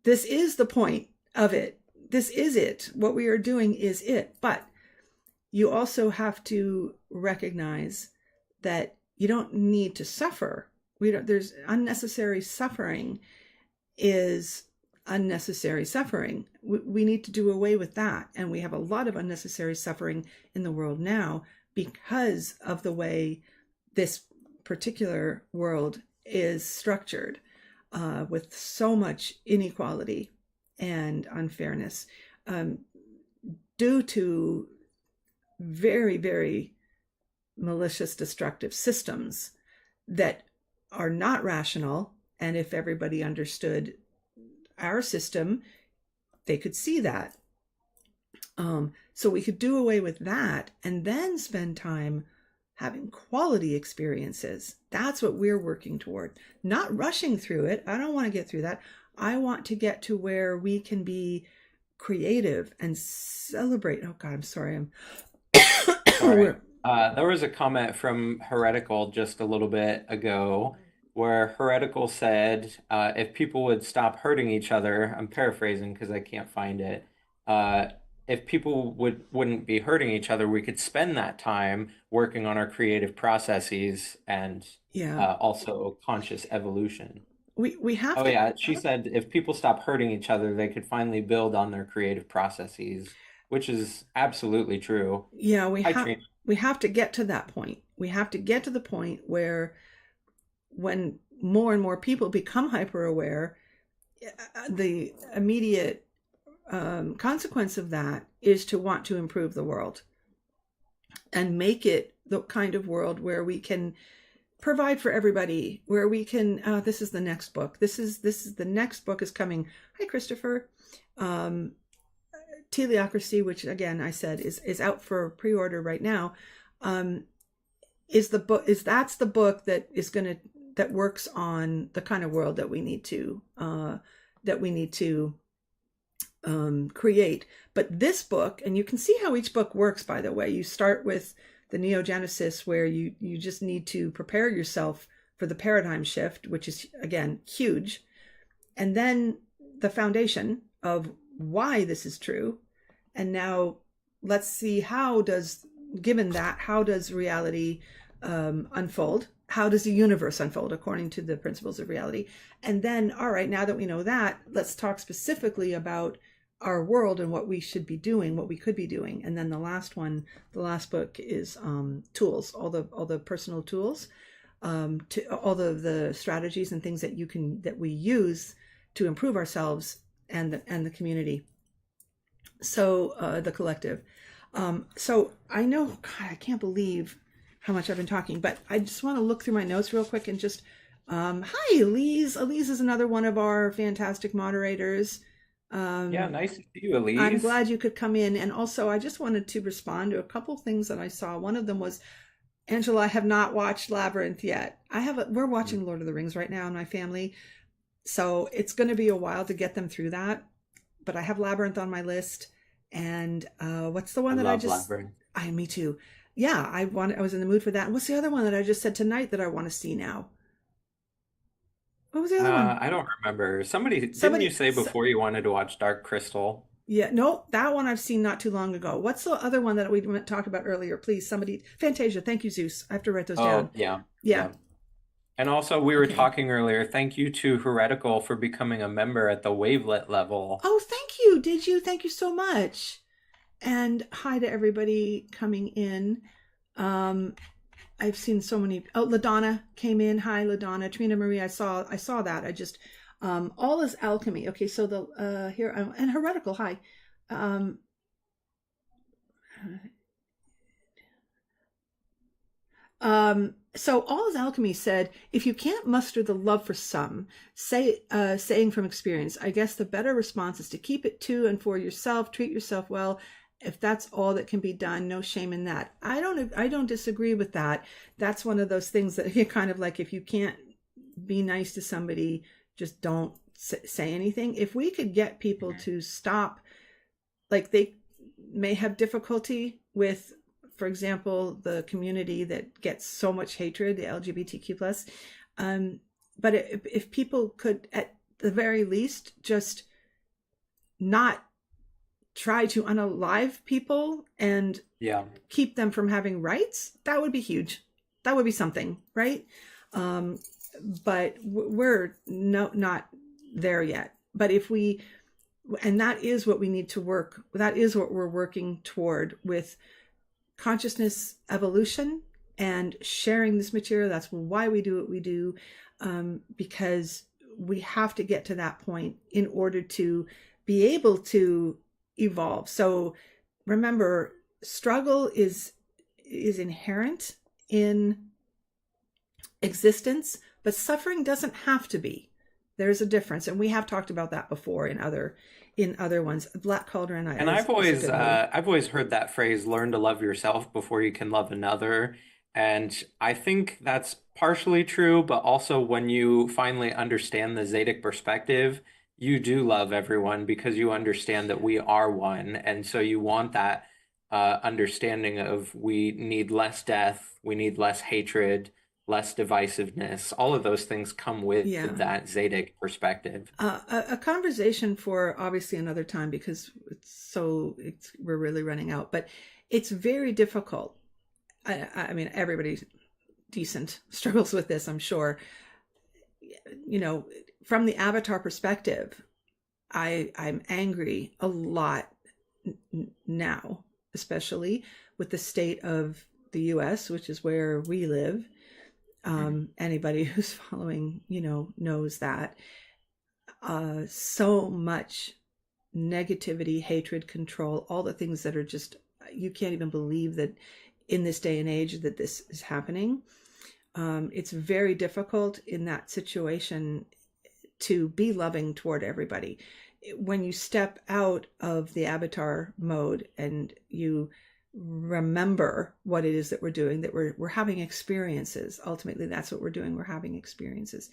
this is the point of it. This is it. What we are doing is it. But you also have to recognize that you don't need to suffer. There's unnecessary suffering is unnecessary suffering. We need to do away with that. And we have a lot of unnecessary suffering in the world now because of the way this particular world is structured, with so much inequality and unfairness, due to very, very malicious, destructive systems that are not rational. And if everybody understood our system, they could see that. So we could do away with that and then spend time having quality experiences. That's what we're working toward, not rushing through it. I don't want to get through that. I want to get to where we can be creative and celebrate. Oh God, I'm sorry. Sorry. There was a comment from Heretical just a little bit ago where Heretical said, if people would stop hurting each other, I'm paraphrasing because I can't find it. If people wouldn't be hurting each other, we could spend that time working on our creative processes and also conscious evolution. We have Oh to. yeah, she said if people stop hurting each other, they could finally build on their creative processes, which is absolutely true. Yeah, Hi, we have to get to that point. We have to get to the point where when more and more people become hyper aware, the immediate consequence of that is to want to improve the world and make it the kind of world where we can provide for everybody, where we can, this is the next book. This is the next book is coming. Hi, Christopher. Teleocracy, which again, I said is out for pre-order right now. That's the book that works on the kind of world that we need to create. But this book, and you can see how each book works, by the way. You start with the Neogenesis, where you just need to prepare yourself for the paradigm shift, which is, again, huge. And then the foundation of why this is true. And now let's see given that, how does reality unfold? How does the universe unfold according to the principles of reality? And then, all right, now that we know that, let's talk specifically about our world and what we should be doing, what we could be doing. And then the last book is tools, all the personal tools, to all the strategies and things that we use to improve ourselves and the community. So the collective. So I know, God, I can't believe how much I've been talking, but I just want to look through my notes real quick and just, hi, Elise. Elise is another one of our fantastic moderators. Yeah, nice to see you, Elise. I'm glad you could come in. And also, I just wanted to respond to a couple things that I saw. One of them was, Angela, I have not watched Labyrinth yet. We're watching Lord of the Rings right now in my family. So it's going to be a while to get them through that. But I have Labyrinth on my list. And what's the one that I just... Labyrinth. Me too. Yeah, I was in the mood for that. And what's the other one that I just said tonight that I want to see now? What was the other one? I don't remember. Didn't you say before you wanted to watch Dark Crystal? Yeah, no, that one I've seen not too long ago. What's the other one that we talked about earlier? Please, somebody. Fantasia. Thank you, Zeus. I have to write those down. Yeah. And also, we were talking earlier. Thank you to Heretical for becoming a member at the wavelet level. Oh, thank you. Did you? Thank you so much. And hi to everybody coming in. I've seen so many. Oh, LaDonna came in. Hi, LaDonna. Trina Marie, I saw that. I just, all is alchemy. Okay, so here, and Heretical, hi. So all is alchemy said, if you can't muster the love for some, saying from experience, I guess the better response is to keep it to and for yourself, treat yourself well. If that's all that can be done, no shame in that. I don't disagree with that. That's one of those things that you're kind of like, if you can't be nice to somebody, just don't say anything. If we could get people to stop like they may have difficulty with, for example, the community that gets so much hatred, the LGBTQ plus. But if people could, at the very least, just not try to unalive people and Yeah. keep them from having rights, that would be huge. That would be something, right? But we're not there yet. But if we, and that is what we need to work, that is what we're working toward with consciousness evolution and sharing this material. That's why we do what we do, because we have to get to that point in order to be able to evolve. So remember, struggle is inherent in existence, but suffering doesn't have to be. There's a difference, and we have talked about that before in other ones. Black Cauldron. And I've always heard that phrase, learn to love yourself before you can love another. And I think that's partially true, but also when you finally understand the Zedic perspective, you do love everyone because you understand that we are one. And so you want that understanding of we need less death, we need less hatred, less divisiveness. All of those things come with that Zedic perspective. A conversation for obviously another time, because we're really running out, but it's very difficult. I mean, everybody decent struggles with this, I'm sure. You know, from the Avatar perspective, I'm angry a lot now, especially with the state of the US, which is where we live. Anybody who's following, knows that. So much negativity, hatred, control, all the things that are just, you can't even believe that in this day and age that this is happening. It's very difficult in that situation to be loving toward everybody. When you step out of the avatar mode and you remember what it is that we're doing, that we're having experiences. Ultimately, that's what we're doing. We're having experiences.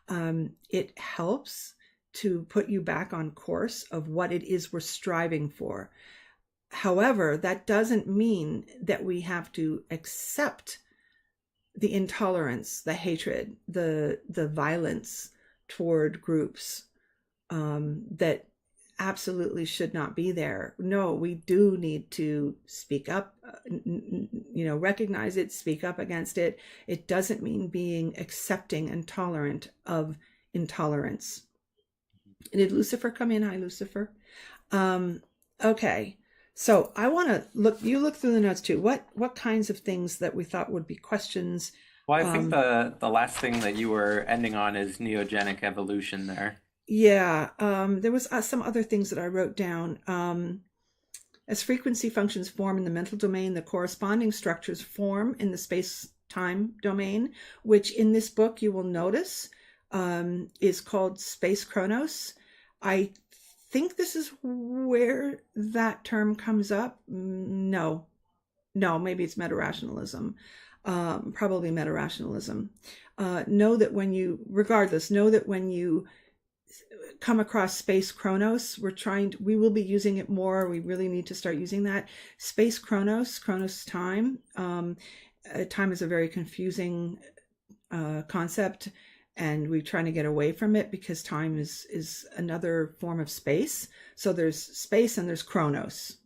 It helps to put you back on course of what it is we're striving for. However, that doesn't mean that we have to accept the intolerance, the hatred, the violence toward groups that absolutely should not be there. No, we do need to speak up, recognize it, speak up against it. It doesn't mean being accepting and tolerant of intolerance. Did Lucifer come in? Hi, Lucifer. Okay. So I want to look through the notes too. What kinds of things that we thought would be questions? Well, I think the last thing that you were ending on is neogenic evolution there. Yeah, there was some other things that I wrote down. As frequency functions form in the mental domain, the corresponding structures form in the space-time domain, which in this book you will notice is called space chronos. I think this is where that term comes up. No, maybe it's meta-rationalism. Probably meta-rationalism. Know that when you come across space chronos, we will be using it more. We really need to start using that. Space chronos time. Time is a very confusing concept, and we're trying to get away from it because time is another form of space. So there's space and there's chronos.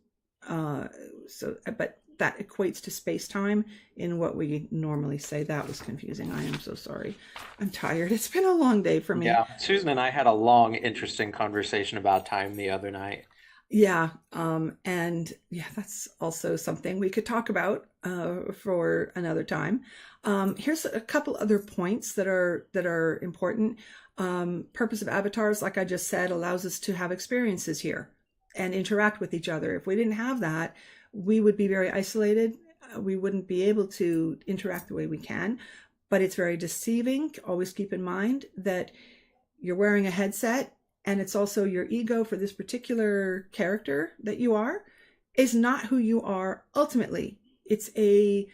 But that equates to space-time in what we normally say. That was confusing. I am so sorry. I'm tired. It's been a long day for me. Yeah, Susan and I had a long, interesting conversation about time the other night. Yeah, and yeah, that's also something we could talk about for another time. Here's a couple other points that are important. Purpose of avatars, like I just said, allows us to have experiences here and interact with each other. If we didn't have that, we would be very isolated. We wouldn't be able to interact the way we can, but it's very deceiving. Always keep in mind that you're wearing a headset, and it's also your ego for this particular character that you are is not who you are ultimately. It's like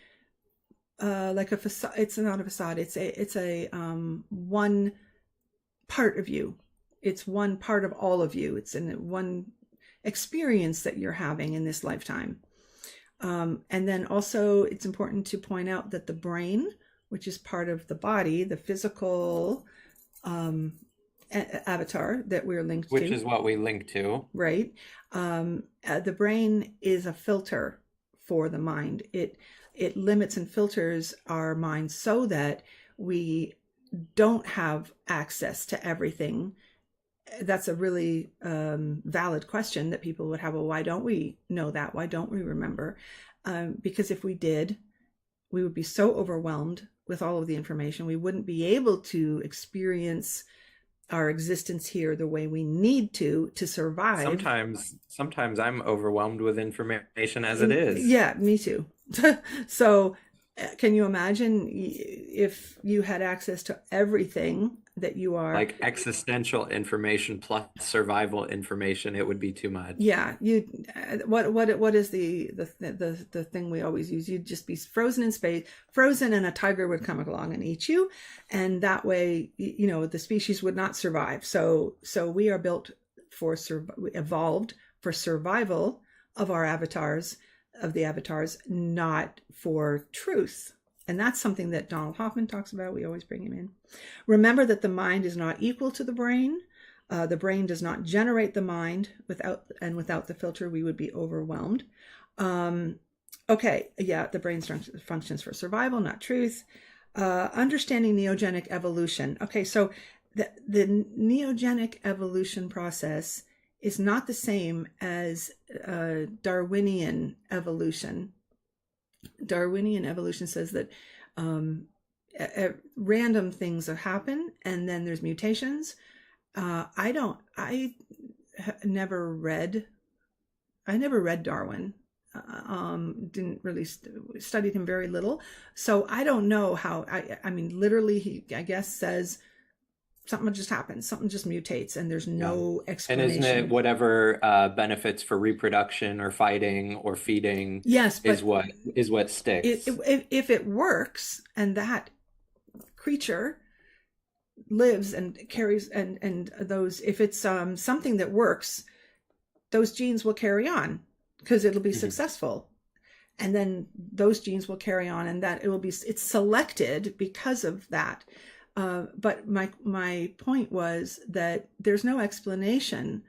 a facade. It's not a facade. It's a one part of you. It's one part of all of you. It's in one. experience that you're having in this lifetime. And then also, it's important to point out that the brain, which is part of the body, the physical avatar that we're linked Which to, is what we link to. right? The brain is a filter for the mind. It limits and filters our mind so that we don't have access to everything. That's a really valid question that people would have. Well, why don't we know that? Why don't we remember? Because if we did, we would be so overwhelmed with all of the information. We wouldn't be able to experience our existence here the way we need to survive. Sometimes I'm overwhelmed with information as it is. Yeah, me too. So can you imagine if you had access to everything that you are? Like existential information plus survival information, it would be too much. Yeah, you. What is the thing we always use? You'd just be frozen in space, frozen, and a tiger would come along and eat you, and that way, the species would not survive. So we are built for evolved for survival of our avatars, not for truth. And that's something that Donald Hoffman talks about. We always bring him in. Remember that the mind is not equal to the brain. The brain does not generate the mind. Without the filter, we would be overwhelmed. Okay, yeah, the brain functions for survival, not truth. Understanding neogenic evolution. Okay, so the neogenic evolution process is not the same as Darwinian evolution. Darwinian evolution says that random things happen and then there's mutations. I never read Darwin. Didn't really studied him very little, so I don't know how. I mean, literally, he, I guess, says something just happens, something just mutates, and there's no explanation. And isn't it whatever benefits for reproduction or fighting or feeding? Yes, but is what sticks. If it works and that creature lives and carries and those, if it's something that works, those genes will carry on because it'll be successful, and then those genes will carry on, and that it's selected because of that. But my point was that there's no explanation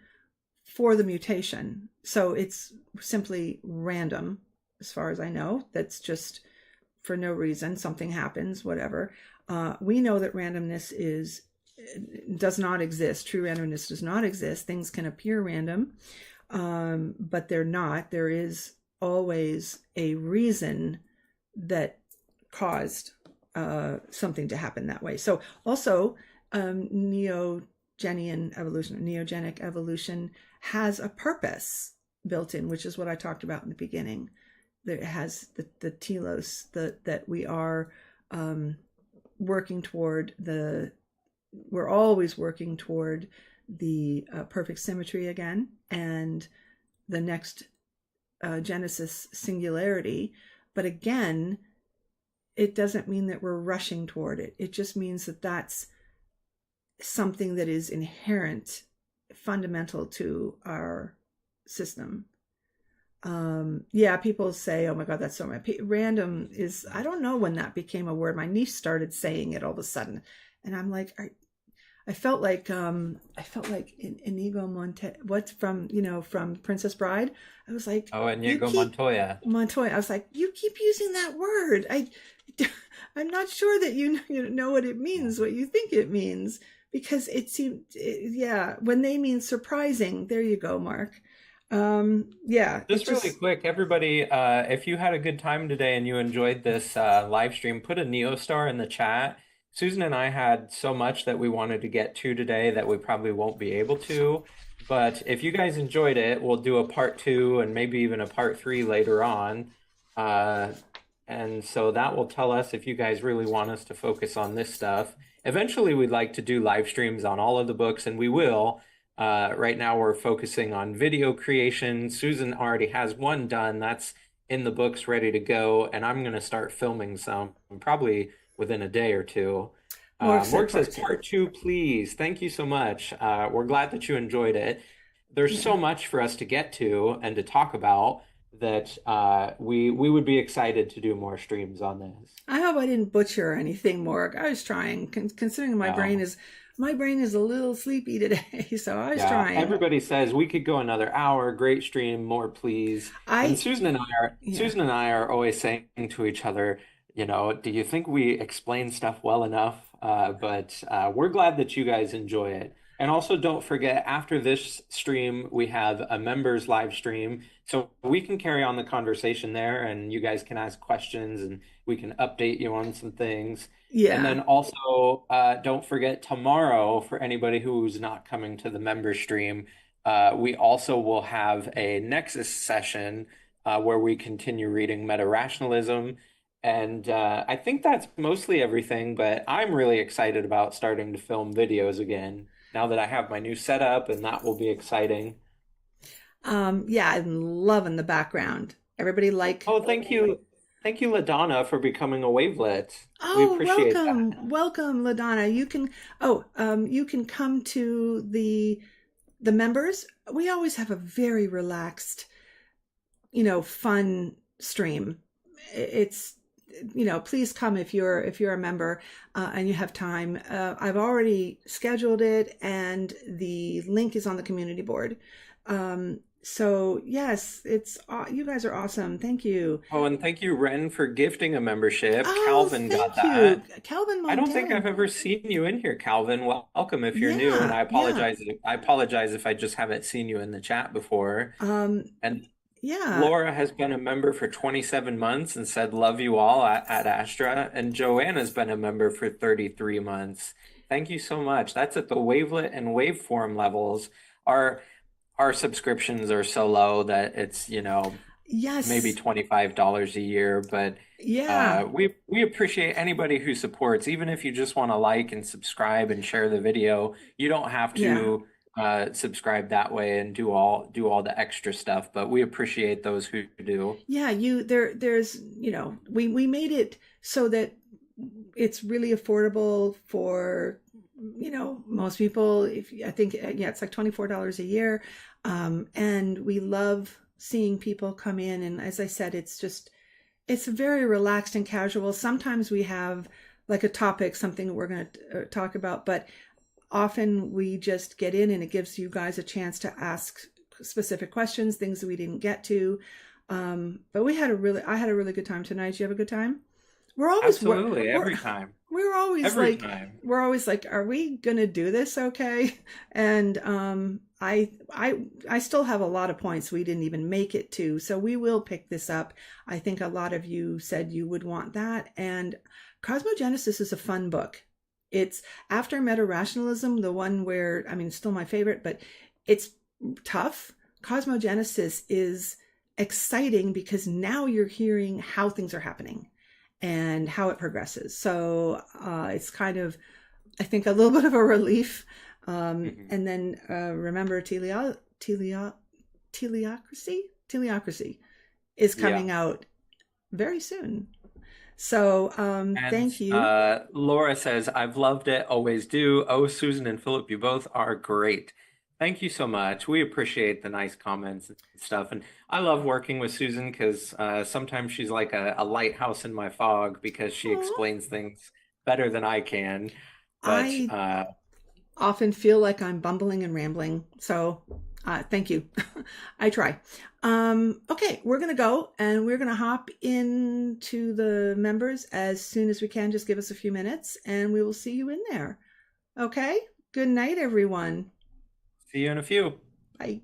for the mutation. So it's simply random, as far as I know. That's just for no reason. Something happens, whatever. We know that randomness does not exist. True randomness does not exist. Things can appear random, but they're not. There is always a reason that caused something to happen that way. So also neogenic evolution has a purpose built in, which is what I talked about in the beginning. That it has the telos, that we are working toward we're always working toward the perfect symmetry again, and the next Genesis Singularity. But again, it doesn't mean that we're rushing toward it. It just means that that's something that is inherent, fundamental to our system. Yeah, people say, oh my God, that's so random is, I don't know when that became a word. My niece started saying it all of a sudden. And I'm like, I felt like Inigo from Princess Bride. I was like, Inigo Montoya. I was like, you keep using that word. I'm not sure that you know what it means, what you think it means, because it seemed, when they mean surprising. There you go, Mark. Just really quick, everybody, if you had a good time today and you enjoyed this live stream, put a Neo star in the chat. Susan and I had so much that we wanted to get to today that we probably won't be able to. But if you guys enjoyed it, we'll do a part 2 and maybe even a part 3 later on. And so that will tell us if you guys really want us to focus on this stuff. Eventually, we'd like to do live streams on all of the books, and we will. Right now, we're focusing on video creation. Susan already has one done. That's in the books, ready to go. And I'm going to start filming some, probably within a day or two. Morg says part 2, please. Thank you so much. We're glad that you enjoyed it. there's Yeah. so much for us to get to and to talk about that we would be excited to do more streams on this. I hope I didn't butcher anything, Morg. I was trying, considering No. my brain is a little sleepy today, so I was Yeah, trying. everybody says we could go another hour. Great stream, more please. And I yeah. Susan and I are always saying to each other, do you think we explain stuff well enough? But we're glad that you guys enjoy it. And also, don't forget, after this stream, we have a members live stream, so we can carry on the conversation there, and you guys can ask questions, and we can update you on some things. And Yeah. then also, don't forget tomorrow, for anybody who's not coming to the member stream, we also will have a Nexus session where we continue reading Meta Rationalism. And I think that's mostly everything, but I'm really excited about starting to film videos again now that I have my new setup, and that will be exciting. Yeah, I'm loving the background. Everybody like, Oh, thank you. Thank you, LaDonna, for becoming a wavelet. We oh, appreciate that. welcome, LaDonna. You can come to the members. We always have a very relaxed, fun stream. It's, please come if you're a member and you have time. I've already scheduled it, and the link is on the community board. So yes, you guys are awesome. Thank you. Oh, and thank you, Ren, for gifting a membership. Oh, Calvin got thank you, that. Calvin I don't think I've Montaigne. ever seen you in here, Calvin. Welcome if you're new, and Yeah, yeah. I apologize if I just haven't seen you in the chat before. Um, And yeah. Laura has been a member for 27 months and said, love you all at Astra. And Joanna's been a member for 33 months. Thank you so much. That's at the wavelet and waveform levels. Our our subscriptions are so low that it's, maybe Yes. $25 a year, but Yeah. we appreciate anybody who supports, even if you just want to like and subscribe and share the video. You don't have Yeah. to subscribe that way and do all the extra stuff, but we appreciate those who do. Yeah, there's, we made it so that it's really affordable for, most people. If I think, yeah, it's like $24 a year. And we love seeing people come in. And as I said, it's very relaxed and casual. Sometimes we have like a topic, something we're going to talk about, but often we just get in and it gives you guys a chance to ask specific questions, things that we didn't get to. But I had a really good time tonight. Did you have a good time? We're always, Absolutely, we're, every time. we're always Every like, time. are we gonna do this okay? And I still have a lot of points we didn't even make it to, so we will pick this up. I think a lot of you said you would want that, and Cosmogenesis is a fun book. It's after Meta Rationalism, the one where, I mean, still my favorite, but it's tough. Cosmogenesis is exciting because now you're hearing how things are happening and how it progresses. So it's kind of, I think, a little bit of a relief. Mhm. And then remember, teleocracy is Yeah. coming out very soon. So And thank you. Laura says, I've loved it, always do. Oh, Susan and Philip, you both are great. Thank you so much. We appreciate the nice comments and stuff. And I love working with Susan because sometimes she's like a lighthouse in my fog because she Aw, explains things better than I can. But I often feel like I'm bumbling and rambling. So thank you. I try. Okay, we're going to go and we're going to hop into the members as soon as we can. Just give us a few minutes and we will see you in there. Okay, good night, everyone. see you in a few. Bye.